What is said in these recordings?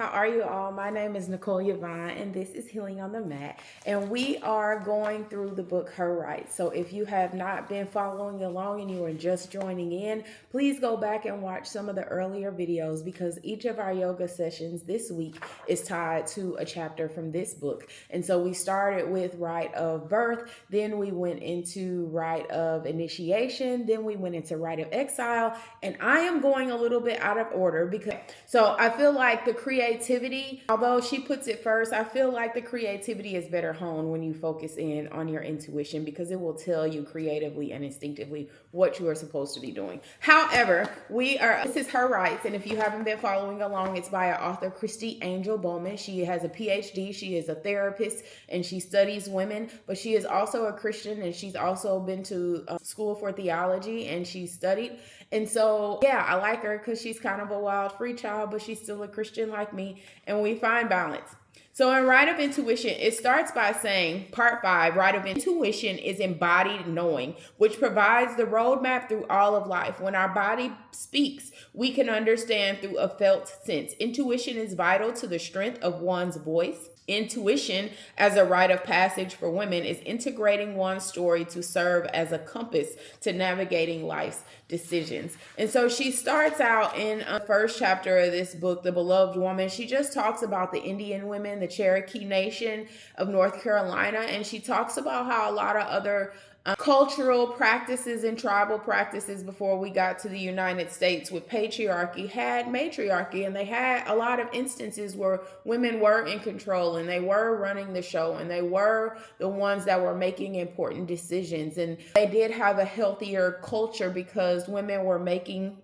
How are you all? My name is Nicole Yvonne, and this is Healing on the Mat. And we are going through the book Her Rights. So if you have not been following along and you are just joining in, please go back and watch some of the earlier videos because each of our yoga sessions this week is tied to a chapter from this book. And so we started with Rite of Birth, then we went into Rite of Initiation, then we went into Rite of Exile, and I am going a little bit out of order because I feel like the creativity, although she puts it first, I feel like the creativity is better honed when you focus in on your intuition because it will tell you creatively and instinctively what you are supposed to be doing. However, this is Her Rights, and if you haven't been following along, it's by author Christy Angel Bowman. She has a PhD, she is a therapist, and she studies women, but she is also a Christian, and she's also been to school for theology, and she studied. And so, yeah, I like her because she's kind of a wild free child, but she's still a Christian like me, and we find balance. So in Rite of Intuition, it starts by saying, Part 5, Rite of Intuition is embodied knowing, which provides the roadmap through all of life. When our body speaks, we can understand through a felt sense. Intuition is vital to the strength of one's voice. Intuition, as a rite of passage for women, is integrating one's story to serve as a compass to navigating life's decisions. And so she starts out in the first chapter of this book, The Beloved Woman. She just talks about the Indian women, the Cherokee Nation of North Carolina, and she talks about how a lot of other cultural practices and tribal practices before we got to the United States with patriarchy had matriarchy, and they had a lot of instances where women were in control and they were running the show and they were the ones that were making important decisions, and they did have a healthier culture because women were making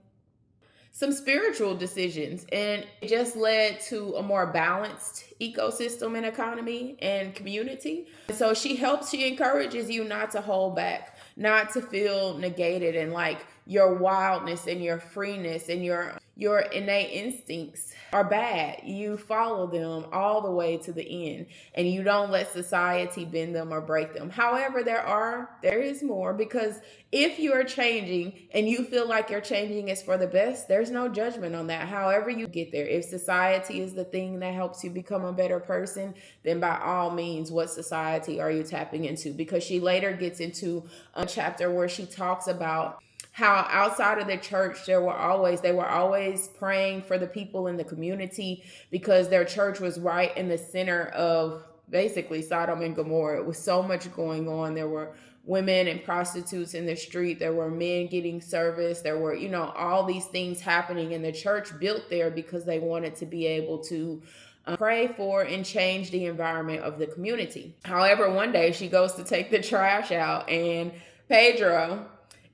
some spiritual decisions, and it just led to a more balanced ecosystem and economy and community. So she encourages you not to hold back, not to feel negated, and like your wildness and your freeness and your innate instincts are bad. You follow them all the way to the end, and you don't let society bend them or break them. However, there is more, because if you're changing and you feel like you're changing is for the best, there's no judgment on that. However you get there, if society is the thing that helps you become a better person, then by all means, what society are you tapping into? Because she later gets into a chapter where she talks about how outside of the church, they were always praying for the people in the community because their church was right in the center of basically Sodom and Gomorrah. It was so much going on. There were women and prostitutes in the street. There were men getting service. There were, all these things happening, and the church built there because they wanted to be able to pray for and change the environment of the community. However, one day she goes to take the trash out, and Pedro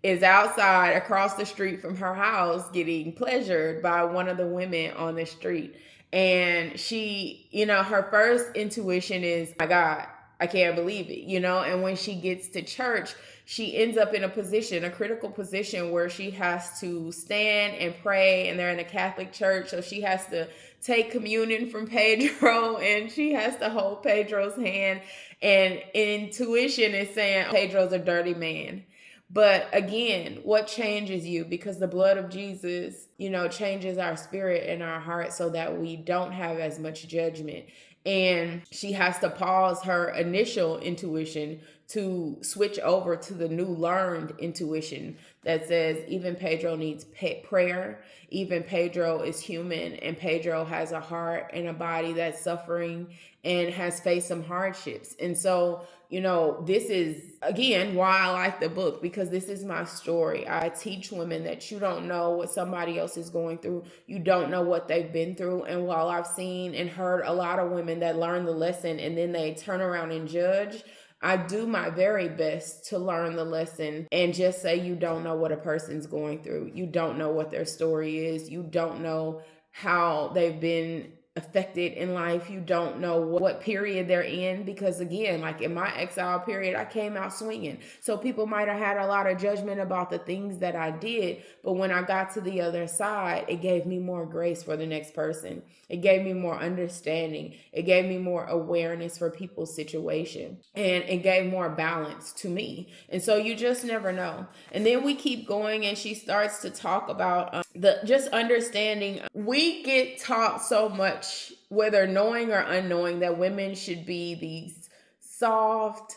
is outside across the street from her house getting pleasured by one of the women on the street. And she, her first intuition is, my God, I can't believe it, and when she gets to church, she ends up in a critical position where she has to stand and pray, and they're in a Catholic church, so she has to take communion from Pedro, and she has to hold Pedro's hand, and intuition is saying, Pedro's a dirty man. But again, what changes you? Because the blood of Jesus, changes our spirit and our heart so that we don't have as much judgment. And she has to pause her initial intuition to switch over to the new learned intuition that says even Pedro needs prayer. Even Pedro is human, and Pedro has a heart and a body that's suffering and has faced some hardships. And so, this is, again, why I like the book, because this is my story. I teach women that you don't know what somebody else is going through. You don't know what they've been through. And while I've seen and heard a lot of women that learn the lesson and then they turn around and judge, I do my very best to learn the lesson and just say, you don't know what a person's going through. You don't know what their story is. You don't know how they've been affected in life. You don't know what period they're in, because again, like in my exile period, I came out swinging. So people might have had a lot of judgment about the things that I did, but when I got to the other side, it gave me more grace for the next person. It gave me more understanding. It gave me more awareness for people's situation, and it gave more balance to me. And so you just never know. And then we keep going, and she starts to talk about the just understanding, we get taught so much, whether knowing or unknowing, that women should be these soft,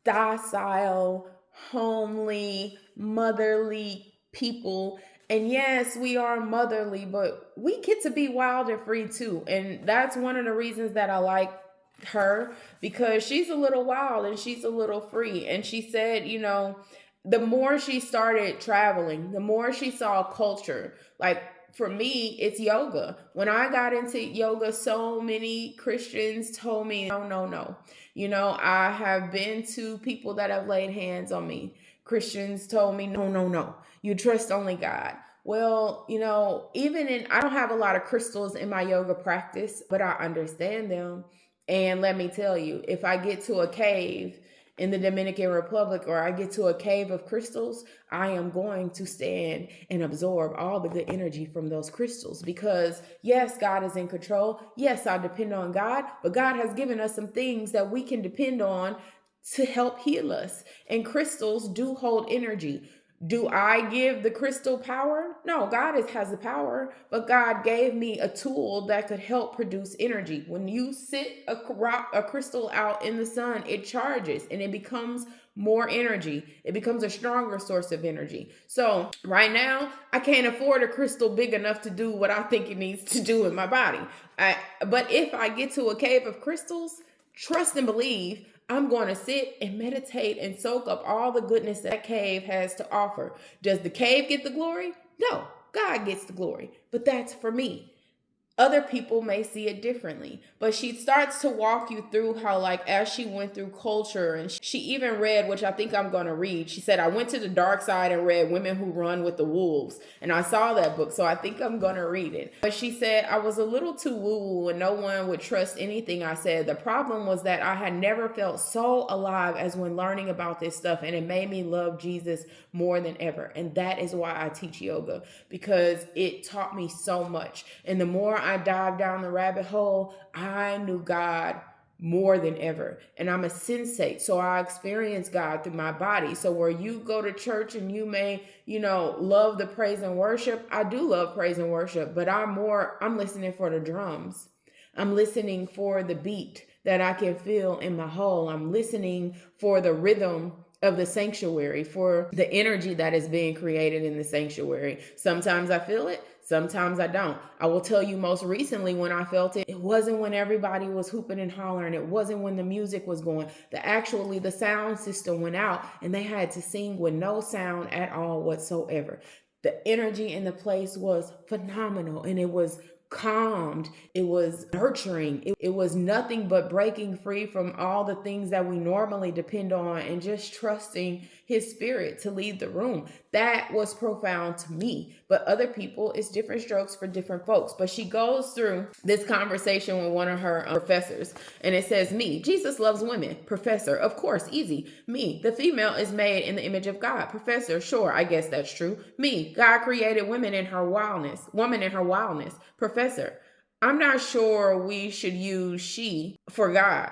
docile, homely, motherly people. And yes, we are motherly, but we get to be wild and free too. And that's one of the reasons that I like her, because she's a little wild and she's a little free. And she said, the more she started traveling, the more she saw culture. Like, for me, it's yoga. When I got into yoga, so many Christians told me, no, no, no. I have been to people that have laid hands on me. Christians told me, no, no, no. You trust only God. Well, I don't have a lot of crystals in my yoga practice, but I understand them. And let me tell you, if I get to a cave in the Dominican Republic, or I get to a cave of crystals, I am going to stand and absorb all the good energy from those crystals, because yes, God is in control. Yes, I depend on God, but God has given us some things that we can depend on to help heal us. And crystals do hold energy. Do I give the crystal power? No, has the power, but God gave me a tool that could help produce energy. When you sit a crystal out in the sun, it charges and it becomes more energy. It becomes a stronger source of energy. So right now, I can't afford a crystal big enough to do what I think it needs to do in my body. But if I get to a cave of crystals, trust and believe, I'm going to sit and meditate and soak up all the goodness that cave has to offer. Does the cave get the glory? No, God gets the glory. But that's for me. Other people may see it differently, but she starts to walk you through how, like, as she went through culture, and she even read, which I think I'm going to read. She said, I went to the dark side and read Women Who Run with the Wolves. And I saw that book, so I think I'm going to read it. But she said, I was a little too woo-woo and no one would trust anything I said. The problem was that I had never felt so alive as when learning about this stuff, and it made me love Jesus more than ever. And that is why I teach yoga, because it taught me so much. And the more I dived down the rabbit hole, I knew God more than ever. And I'm a sensate, so I experience God through my body. So where you go to church and you may, love the praise and worship, I do love praise and worship, but I'm listening for the drums. I'm listening for the beat that I can feel in my whole. I'm listening for the rhythm of the sanctuary, for the energy that is being created in the sanctuary. Sometimes I feel it, sometimes I don't. I will tell you, most recently when I felt it, it wasn't when everybody was hooping and hollering. It wasn't when the music was going. The sound system went out and they had to sing with no sound at all whatsoever. The energy in the place was phenomenal, and it was calmed, it was nurturing, it was nothing but breaking free from all the things that we normally depend on and just trusting his spirit to lead the room. That was profound to me, but other people, it's different strokes for different folks. But she goes through this conversation with one of her professors, and it says, me, Jesus loves women. Professor, of course, easy. Me, the female is made in the image of God. Professor, sure, I guess that's true. Me, God created woman in her wildness. Professor, I'm not sure we should use she for God.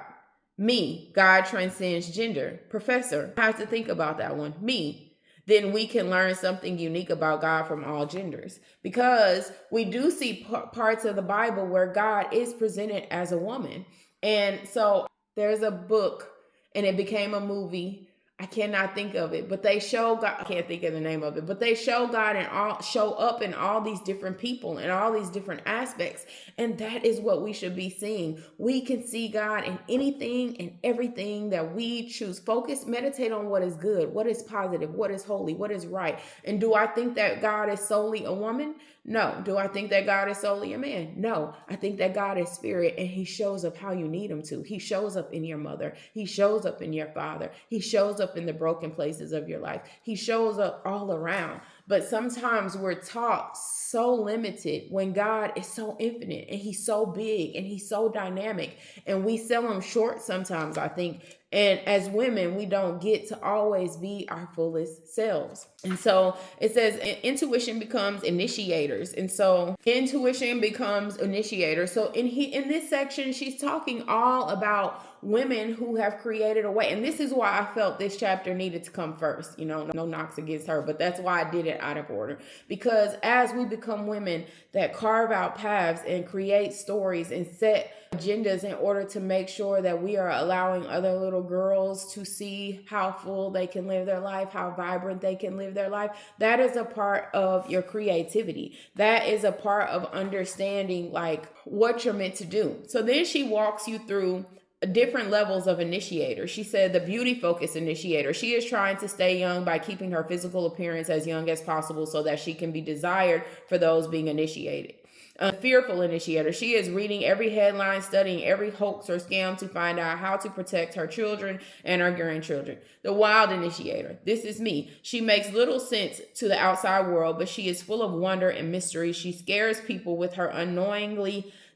Me, God transcends gender. Professor, I have to think about that one. Me, then we can learn something unique about God from all genders. Because we do see parts of the Bible where God is presented as a woman. And so there's a book, and it became a movie. I cannot think of it, but they show God. I can't think of the name of it, but they show God and show up in all these different people and all these different aspects. And that is what we should be seeing. We can see God in anything and everything that we choose. Focus, meditate on what is good, what is positive, what is holy, what is right. And do I think that God is solely a woman? No. Do I think that God is solely a man? No. I think that God is spirit, and he shows up how you need him to. He shows up in your mother. He shows up in your father. He shows up in the broken places of your life. He shows up all around. But sometimes we're taught so limited when God is so infinite, and he's so big, and he's so dynamic, and we sell him short sometimes, I think. And as women, we don't get to always be our fullest selves. And so it says intuition becomes initiators. And so intuition becomes initiators. So in this section, she's talking all about women who have created a way. And this is why I felt this chapter needed to come first. No knocks against her, but that's why I did it out of order. Because as we become women that carve out paths and create stories and set agendas in order to make sure that we are allowing other little girls to see how full they can live their life, how vibrant they can live their life, that is a part of your creativity. That is a part of understanding like what you're meant to do. So then she walks you through different levels of initiator. She said the beauty focused initiator. She is trying to stay young by keeping her physical appearance as young as possible so that she can be desired for those being initiated. A fearful initiator. She is reading every headline, studying every hoax or scam to find out how to protect her children and her grandchildren. The wild initiator. This is me. She makes little sense to the outside world, but she is full of wonder and mystery. She scares people with her annoying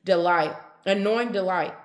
delight.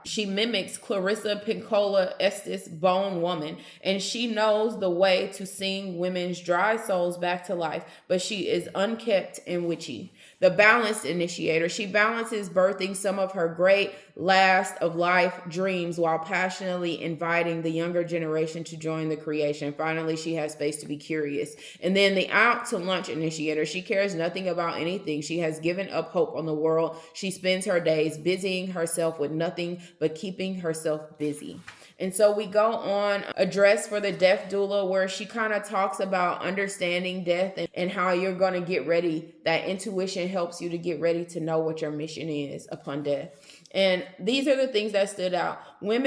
She mimics Clarissa Pinkola Estes' Bone Woman, and she knows the way to sing women's dry souls back to life, but she is unkept and witchy. The balanced initiator. She balances birthing some of her great last of life dreams while passionately inviting the younger generation to join the creation. Finally, she has space to be curious. And then the out to lunch initiator. She cares nothing about anything. She has given up hope on the world. She spends her days busying herself with nothing but keeping herself busy. And so we go on a dress for the death doula, where she kind of talks about understanding death and how you're going to get ready. That intuition helps you to get ready to know what your mission is upon death. And these are the things that stood out. When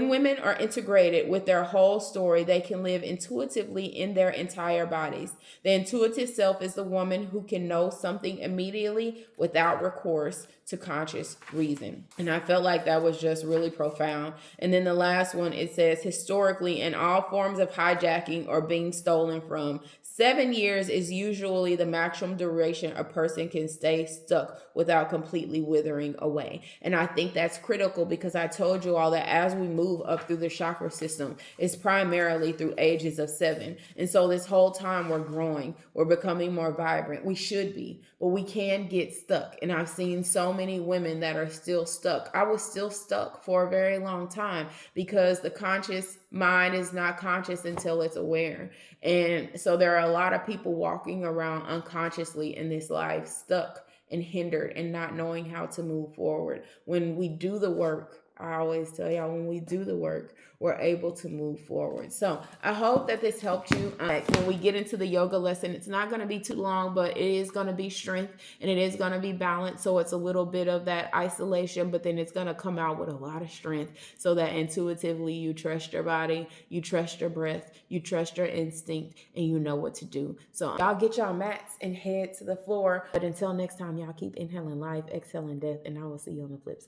women are integrated with their whole story, they can live intuitively in their entire bodies. The intuitive self is the woman who can know something immediately without recourse to conscious reason. And I felt like that was just really profound. And then the last one, it says, historically, in all forms of hijacking or being stolen from, 7 years is usually the maximum duration a person can stay stuck without completely withering away. And I think that's critical, because I told you all that as we move up through the chakra system, it's primarily through ages of 7. And so this whole time we're growing, we're becoming more vibrant. We should be, but we can get stuck. And I've seen so many women that are still stuck. I was still stuck for a very long time, because the conscious mind is not conscious until it's aware. And so there are a lot of people walking around unconsciously in this life, stuck and hindered and not knowing how to move forward. When we do the work, I always tell y'all, when we do the work, we're able to move forward. So I hope that this helped you. When we get into the yoga lesson, it's not going to be too long, but it is going to be strength and it is going to be balance. So it's a little bit of that isolation, but then it's going to come out with a lot of strength, so that intuitively you trust your body, you trust your breath, you trust your instinct, and you know what to do. So y'all get y'all mats and head to the floor. But until next time, y'all keep inhaling life, exhaling death, and I will see you on the flip side.